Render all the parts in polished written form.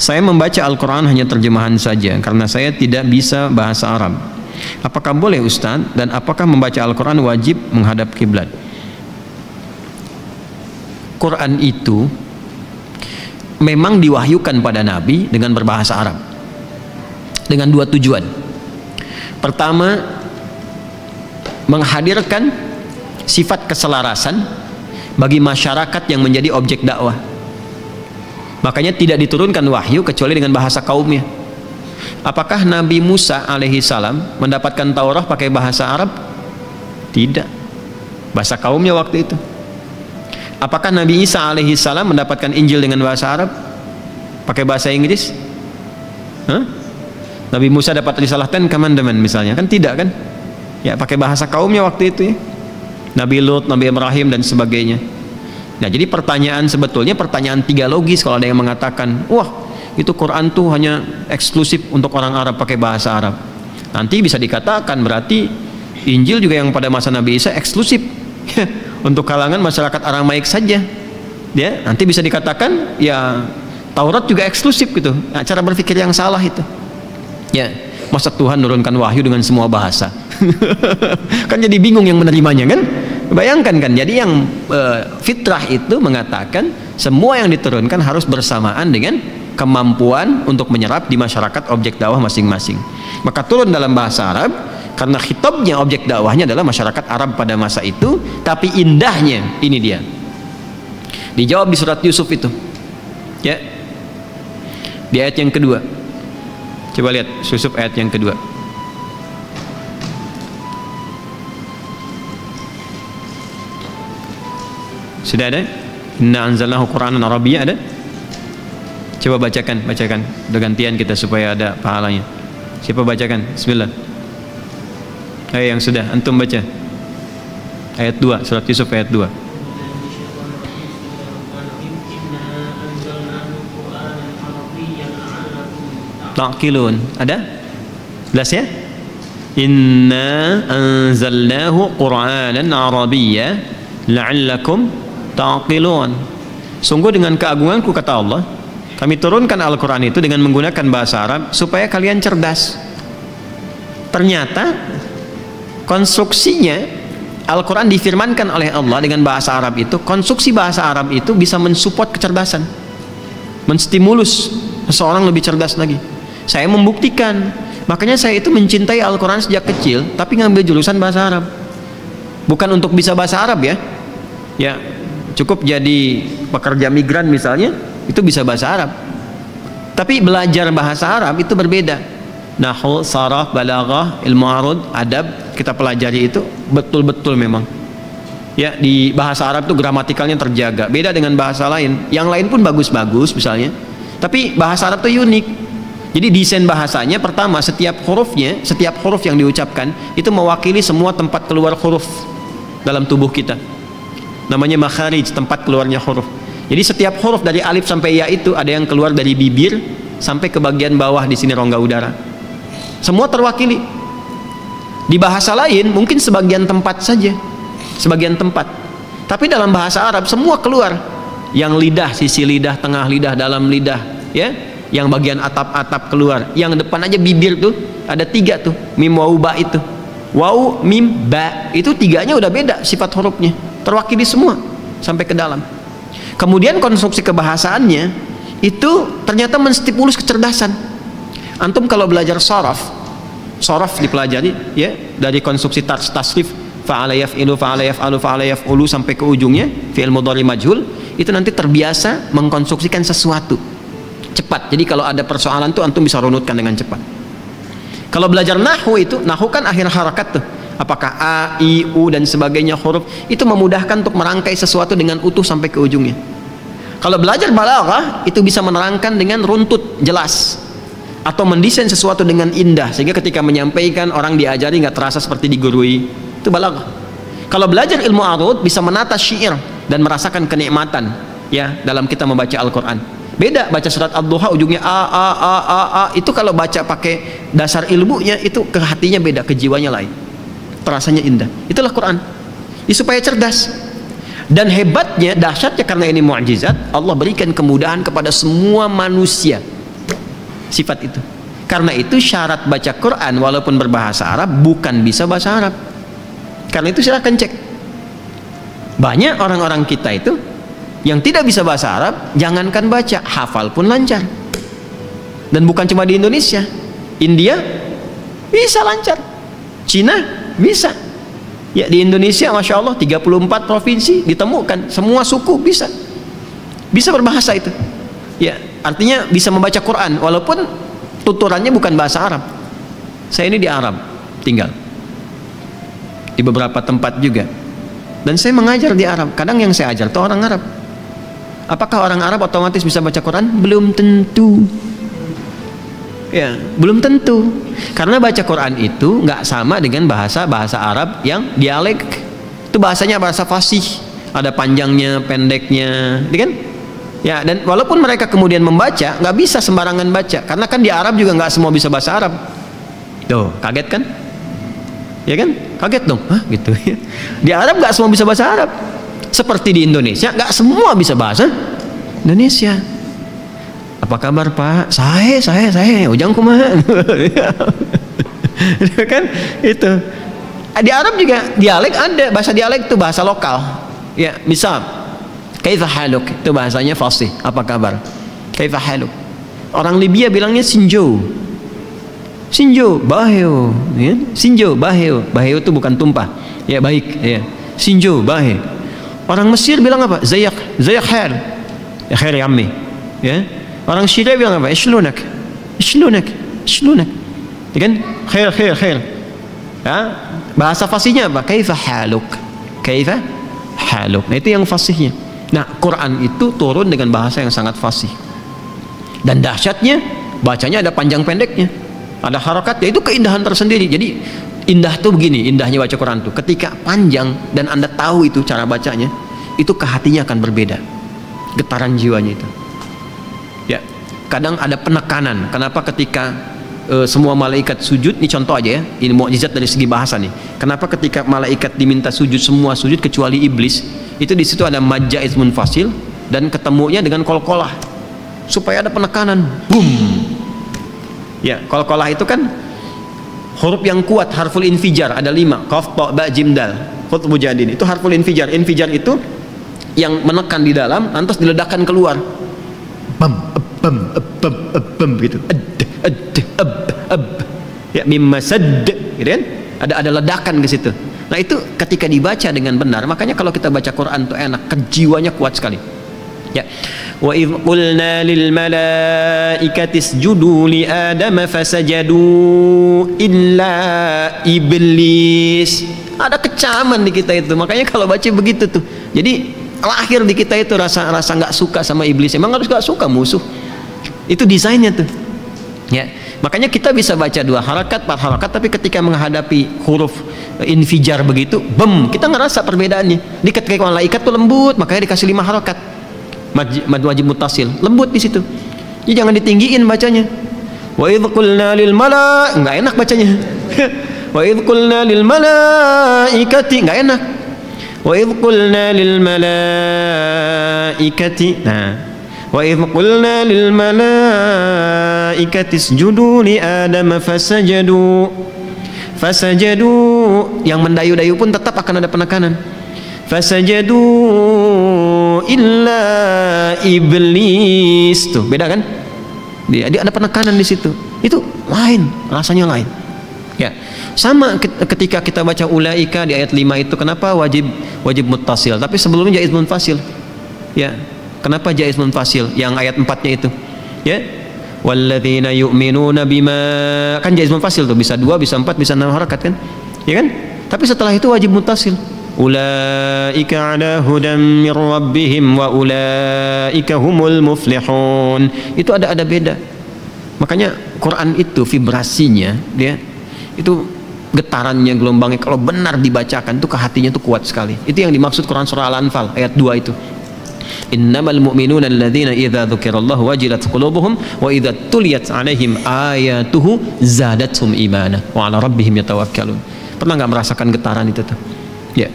Saya membaca Al-Quran hanya terjemahan saja karena saya tidak bisa bahasa Arab. Apakah boleh Ustaz? Dan apakah membaca Al-Quran wajib menghadap kiblat? Quran itu memang diwahyukan pada Nabi dengan berbahasa Arab dengan dua tujuan. Pertama, menghadirkan sifat keselarasan bagi masyarakat yang menjadi objek dakwah. Makanya tidak diturunkan wahyu kecuali dengan bahasa kaumnya. Apakah Nabi Musa alaihi salam mendapatkan Taurat pakai bahasa Arab? Tidak, bahasa kaumnya waktu itu. Apakah Nabi Isa alaihi salam mendapatkan Injil dengan bahasa Arab? Pakai bahasa Inggris? Hah? Nabi Musa dapat risalah Ten Commandment misalnya, kan tidak kan? Ya, pakai bahasa kaumnya waktu itu ya. Nabi Lut, Nabi Ibrahim dan sebagainya. Nah, jadi pertanyaan sebetulnya pertanyaan tiga logis kalau ada yang mengatakan, wah itu Quran tuh hanya eksklusif untuk orang Arab pakai bahasa Arab. Nanti bisa dikatakan berarti Injil juga yang pada masa Nabi Isa eksklusif untuk kalangan masyarakat Aramaik saja. Ya, nanti bisa dikatakan ya Taurat juga eksklusif gitu. Nah, cara berpikir yang salah itu. Ya, masa Tuhan nurunkan wahyu dengan semua bahasa? Kan jadi bingung yang menerimanya kan? Bayangkan kan, jadi yang fitrah itu mengatakan semua yang diturunkan harus bersamaan dengan kemampuan untuk menyerap di masyarakat objek dakwah masing-masing. Maka turun dalam bahasa Arab karena khitabnya objek dakwahnya adalah masyarakat Arab pada masa itu. Tapi indahnya ini dia dijawab di surat Yusuf itu ya, di ayat yang kedua. Coba lihat Yusuf ayat yang kedua. Sudah ada? Inna anzalnahu Qur'anan Arabiyya ada? Coba bacakan, udah gantian kita supaya ada pahalanya. Siapa bacakan? Bismillah. Ayo yang sudah, antum baca. Ayat 2, surat Yusuf ayat 2. Ta'qilun. Ada? Jelas ya? Inna anzalnahu Qur'anan Arabiyya la'allakum ta'qilun. Sungguh dengan keagunganku, kata Allah, kami turunkan Al-Quran itu dengan menggunakan bahasa Arab supaya kalian cerdas. Ternyata konstruksinya Al-Quran difirmankan oleh Allah dengan bahasa Arab itu, konstruksi bahasa Arab itu bisa mensupport kecerdasan, menstimulus seseorang lebih cerdas lagi. Saya membuktikan, makanya saya itu mencintai Al-Quran sejak kecil, tapi ngambil jurusan bahasa Arab. Bukan untuk bisa bahasa Arab ya, ya cukup jadi pekerja migran misalnya, itu bisa bahasa Arab. Tapi belajar bahasa Arab itu berbeda. Nahwu, saraf, balaghah, ilmu arud, adab kita pelajari itu betul-betul memang. Ya, di bahasa Arab itu gramatikalnya terjaga. Beda dengan bahasa lain. Yang lain pun bagus-bagus misalnya. Tapi bahasa Arab itu unik. Jadi desain bahasanya pertama setiap hurufnya, setiap huruf yang diucapkan itu mewakili semua tempat keluar huruf dalam tubuh kita. Namanya makharij, tempat keluarnya huruf. Jadi setiap huruf dari alif sampai ya itu ada yang keluar dari bibir sampai ke bagian bawah di sini rongga udara. Semua terwakili. Di bahasa lain mungkin sebagian tempat saja, sebagian tempat. Tapi dalam bahasa Arab semua keluar. Yang lidah, sisi lidah, tengah lidah, dalam lidah, ya. Yang bagian atap-atap keluar. Yang depan aja bibir tuh ada 3 tuh, mim wau ba itu. Wau, mim, ba itu 3-nya udah beda sifat hurufnya. Terwakili semua sampai ke dalam. Kemudian konstruksi kebahasaannya itu ternyata menstimulus kecerdasan. Antum kalau belajar sharaf dipelajari ya, dari konstruksi tasrif fa'ala yaf'ilu fa'ala yaf'alu fa'ala yaf'ulu sampai ke ujungnya fi'il mudhari majhul, itu nanti terbiasa mengkonstruksikan sesuatu cepat. Jadi kalau ada persoalan tuh antum bisa runutkan dengan cepat. Kalau belajar nahwu itu, nahwu kan akhir harakat tuh. Apakah a, i, u dan sebagainya huruf itu memudahkan untuk merangkai sesuatu dengan utuh sampai ke ujungnya. Kalau belajar balaghah itu bisa menerangkan dengan runtut jelas atau mendesain sesuatu dengan indah sehingga ketika menyampaikan orang diajari nggak terasa seperti digurui. Itu balaghah. Kalau belajar ilmu arud bisa menata syair dan merasakan kenikmatan ya dalam kita membaca Al-Qur'an. Beda baca surat Ad-Duha ujungnya a itu kalau baca pakai dasar ilmunya itu ke hatinya beda, ke jiwanya lain. Rasanya indah. Itulah Quran. Ini supaya cerdas. Dan hebatnya, dahsyatnya karena ini mukjizat, Allah berikan kemudahan kepada semua manusia. sifat itu. Karena itu syarat baca Quran walaupun berbahasa Arab bukan bisa bahasa Arab. Karena itu silakan cek. Banyak orang-orang kita itu yang tidak bisa bahasa Arab, jangankan baca, hafal pun lancar. Dan bukan cuma di Indonesia, India bisa lancar, Cina bisa. Ya, di Indonesia Masya Allah 34 provinsi ditemukan, semua suku bisa berbahasa itu. Ya, artinya bisa membaca Quran walaupun tuturannya bukan bahasa Arab. Saya ini di Arab tinggal di beberapa tempat juga, dan saya mengajar di Arab. Kadang yang saya ajar itu orang Arab. Apakah orang Arab otomatis bisa baca Quran? Belum tentu. Ya, belum tentu. Karena baca Quran itu nggak sama dengan bahasa Arab yang dialek. Itu bahasanya bahasa fasih, ada panjangnya, pendeknya, kan? Ya, dan walaupun mereka kemudian membaca, nggak bisa sembarangan baca, karena kan di Arab juga nggak semua bisa bahasa Arab. Tuh, kaget kan? Ya kan? Kaget dong, hah? Gitu ya. Di Arab nggak semua bisa bahasa Arab. Seperti di Indonesia, nggak semua bisa bahasa Indonesia. Apa kabar Pak? Saya, ujang kumaha. Kan itu. Di Arab juga dialek ada, bahasa dialek itu bahasa lokal. Ya, misal kaifa haluk, itu bahasanya fasih, apa kabar? Kaifa haluk. Orang Libya bilangnya sinjo baheo, ya? Sinjo baheo itu bukan tumpah, ya baik, ya. Sinjo bahe. Orang Mesir bilang apa? Zayak khair, ya khair ya ammi, ya. Orang Syria bilang apa? Ishlunak, ya kan? Khair. Ya? Bahasa fasihnya apa? Kaifa haluk. Nah, itu yang fasihnya. Nah, Quran itu turun dengan bahasa yang sangat fasih. Dan dahsyatnya, bacanya ada panjang pendeknya, ada harakatnya, itu keindahan tersendiri. Jadi indah tuh begini, indahnya baca Quran tuh ketika panjang dan Anda tahu itu cara bacanya, itu ke hatinya akan berbeda, getaran jiwanya itu. Ya, kadang ada penekanan. Kenapa ketika semua malaikat sujud, ini contoh aja ya, ini mukjizat dari segi bahasa nih. Kenapa ketika malaikat diminta sujud, semua sujud kecuali iblis? Itu di situ ada majja ismun fasil dan ketemunya dengan kolkolah supaya ada penekanan. Boom. Ya, kolkolah itu kan huruf yang kuat, harful infijar ada 5, qaf, ta, ba, jim, dal. Khutbu jadin itu harful infijar. Infijar itu yang menekan di dalam, lantas diledakkan keluar. Bam gitu. Ya, mimma sadd, gitu kan? Ada ledakan ke situ. Nah, itu ketika dibaca dengan benar, makanya kalau kita baca Quran tuh enak, kejiwanya kuat sekali. Ya. Wa idh qulna lil malaikati isjudu li adama fasajadu illa iblis. Ada kecaman di kita itu. Makanya kalau baca begitu tuh. Jadi lahir di kita itu rasa nggak suka sama iblis. Emang harus nggak suka musuh. Itu desainnya tuh. Ya. Makanya kita bisa baca 2 harakat, 4 harakat, tapi ketika menghadapi huruf infijar begitu, kita ngerasa perbedaannya. Di ketika malaikat tuh lembut, makanya dikasih 5 harakat. Mad wajib muttasil, lembut di situ. Jadi jangan ditinggiin bacanya. Wa idh qulna lil enggak enak bacanya. Wa idh qulna lil malaikati, enggak enak. Wa idh qulna lil malaikati. Nah, wa idh qulna lil malaikati isjudu li adama fasajadu. Yang mendayu-dayu pun tetap akan ada penekanan. Fasajadu illa iblis, tuh beda kan? Dia ada penekanan di situ. Itu lain, rasanya lain. Ya, sama ketika kita baca ulaika di ayat 5 itu, kenapa wajib muttasil? Tapi sebelumnya jaiz munfasil. Ya, kenapa jaiz munfasil? Yang ayat 4-nya itu. Ya, walladzina yu'minuna bima, kan jaiz munfasil tuh, bisa 2, bisa 4, bisa 6 harakat kan? Ya kan? Tapi setelah itu wajib muttasil. Ulaika ala hudan min rabbihim wa ulaika humul muflihun. Itu ada beda. Makanya Quran itu vibrasinya, dia itu getarannya, gelombangnya kalau benar dibacakan itu ke hatinya itu kuat sekali. Itu yang dimaksud Quran surah Al-Anfal ayat 2 itu. Innamal mu'minuna alladzina idza dzukirallahu wajilat qulubuhum wa idza tuliyat 'alaihim ayatuhu zadatuhum imana wa 'ala rabbihim yatawakkalun. Pernah nggak merasakan getaran itu tuh? Ya.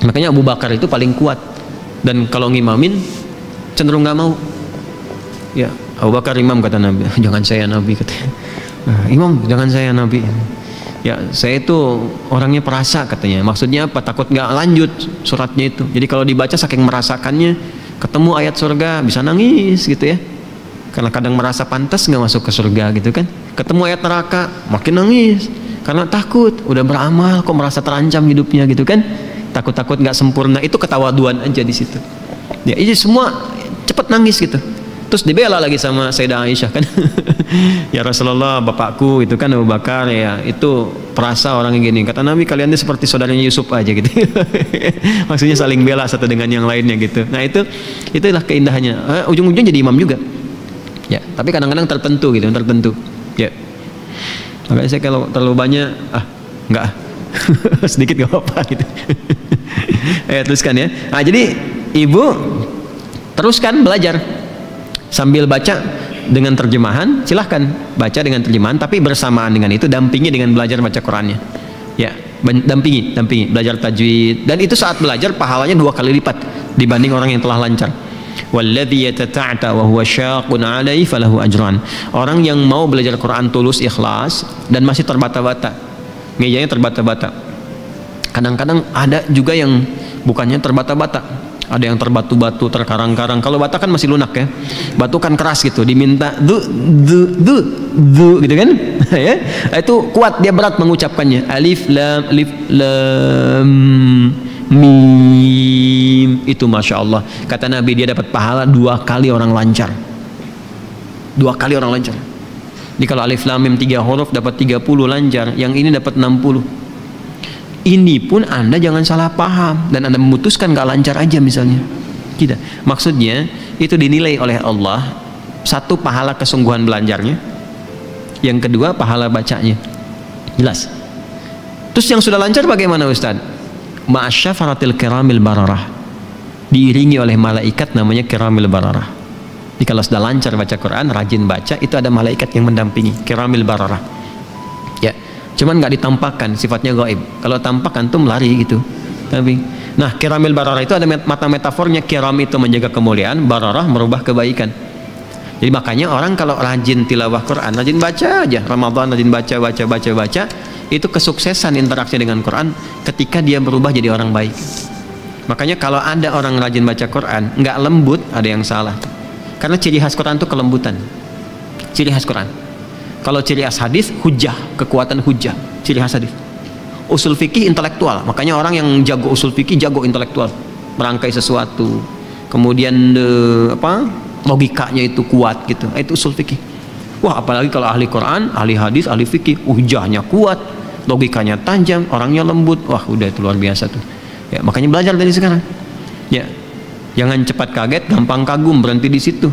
Makanya Abu Bakar itu paling kuat, dan kalau ngimamin cenderung nggak mau. Ya, Abu Bakar imam, kata Nabi. Jangan saya Nabi, katanya. Imam, jangan saya Nabi. Ya, saya itu orangnya perasa, katanya. Maksudnya apa? Takut nggak lanjut suratnya itu. Jadi kalau dibaca saking merasakannya, ketemu ayat surga bisa nangis gitu ya. Karena kadang merasa pantas nggak masuk ke surga gitu kan. Ketemu ayat neraka makin nangis. Karena takut, udah beramal kok merasa terancam hidupnya gitu kan. Takut-takut nggak sempurna, itu ketawaduan aja di situ. Ya, ini semua cepet nangis gitu. Terus dibela lagi sama Sayyidah Aisyah kan. Ya Rasulullah, bapakku itu kan Abu Bakar, ya itu perasa orangnya gini. Kata Nabi, kalian ini seperti saudaranya Yusuf aja gitu. Maksudnya saling bela satu dengan yang lainnya gitu. Nah itulah keindahannya. Ujung-ujungnya jadi imam juga. Ya, tapi kadang-kadang tertentu gitu, tertentu. Ya. Makanya saya kalau terlalu banyak, enggak. Sedikit gak apa-apa gitu. Teruskan ya. Nah, jadi ibu teruskan belajar sambil baca dengan terjemahan. Silahkan baca dengan terjemahan, tapi bersamaan dengan itu dampingi dengan belajar baca Qurannya. Ya, dampingi belajar tajwid, dan itu saat belajar pahalanya 2 kali lipat dibanding orang yang telah lancar. Walladzi yatata'ta wa huwa syaqqun 'alaihi falahu ajran. Orang yang mau belajar Quran tulus ikhlas dan masih terbata-bata, ngejanya terbata-bata. Kadang-kadang ada juga yang bukannya terbata-bata, ada yang terbatu-batu, terkarang-karang. Kalau bata kan masih lunak ya, batu kan keras gitu, diminta du gitu kan. Ya, itu kuat, dia berat mengucapkannya. Alif lam mim, itu masya Allah, kata Nabi, dia dapat pahala 2 kali orang lancar. 2 kali orang lancar. Jadi kalau alif lam mim 3 huruf dapat 30 lancar, yang ini dapat 60. Ini pun Anda jangan salah paham dan Anda memutuskan gak lancar aja misalnya. Tidak. Maksudnya itu dinilai oleh Allah, 1 pahala kesungguhan belajarnya, yang kedua pahala bacanya. Jelas. Terus yang sudah lancar bagaimana Ustaz? Ma'asyafaratil kiramil bararah, diiringi oleh malaikat namanya kiramil bararah. Jadi kalau sudah lancar baca Quran, rajin baca, itu ada malaikat yang mendampingi, kiramil bararah. Ya, cuman nggak ditampakkan, sifatnya gaib. Kalau tampak antum lari gitu. Tapi, nah kiramil bararah itu ada mata metafornya. Kiram itu menjaga kemuliaan, bararah merubah kebaikan. Jadi makanya orang kalau rajin tilawah Quran, rajin baca aja, Ramadan rajin baca, itu kesuksesan interaksi dengan Quran ketika dia berubah jadi orang baik. Makanya kalau ada orang rajin baca Quran nggak lembut, ada yang salah. Karena ciri khas Quran itu kelembutan. Ciri khas Quran. Kalau ciri khas hadis, hujah, kekuatan hujah. Ciri khas hadis. Usul fikih intelektual. Makanya orang yang jago usul fikih jago intelektual, merangkai sesuatu. Kemudian logikanya itu kuat gitu. Itu usul fikih. Wah, apalagi kalau ahli Quran, ahli hadis, ahli fikih, hujahnya kuat, logikanya tajam, orangnya lembut. Wah, udah itu luar biasa tuh. Ya, makanya belajar dari sekarang. Ya. Jangan cepat kaget, gampang kagum, berhenti di situ.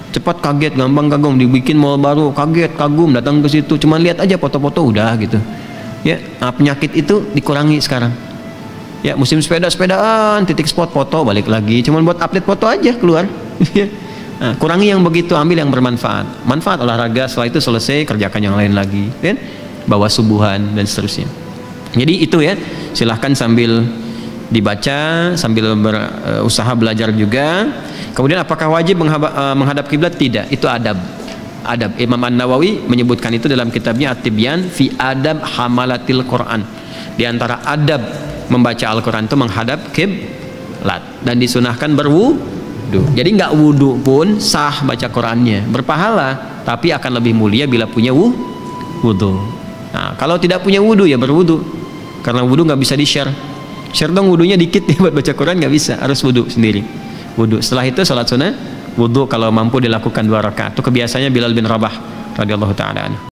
Cepat kaget, gampang kagum, dibikin mall baru, kaget, kagum, datang ke situ, cuman lihat aja foto-foto udah gitu. Ya, penyakit itu dikurangi sekarang. Ya, musim sepedaan, titik spot foto, balik lagi, cuman buat update foto aja keluar. Nah, kurangi yang begitu, ambil yang bermanfaat. Manfaat olahraga, setelah itu selesai, kerjakan yang lain lagi. Ya? Bawa subuhan dan seterusnya. Jadi itu ya, silahkan sambil dibaca, sambil berusaha belajar juga. Kemudian apakah wajib menghadap kiblat? Tidak, itu adab. Adab. Imam An-Nawawi menyebutkan itu dalam kitabnya At-Tibyan fi Adab Hamalatil Quran. Di antara adab membaca Al-Quran itu menghadap kiblat, dan disunahkan berwudu. Jadi nggak wudu pun sah baca Qurannya, berpahala, tapi akan lebih mulia bila punya wudu. Nah, kalau tidak punya wudu ya berwudu, karena wudu nggak bisa di-share. Share dong wudunya dikit ya buat baca Quran, nggak bisa, harus wudu sendiri. Wudu. Setelah itu salat sunnah, wudu kalau mampu dilakukan 2 rakaat. Itu kebiasaannya Bilal bin Rabah radhiyallahu taala anhu.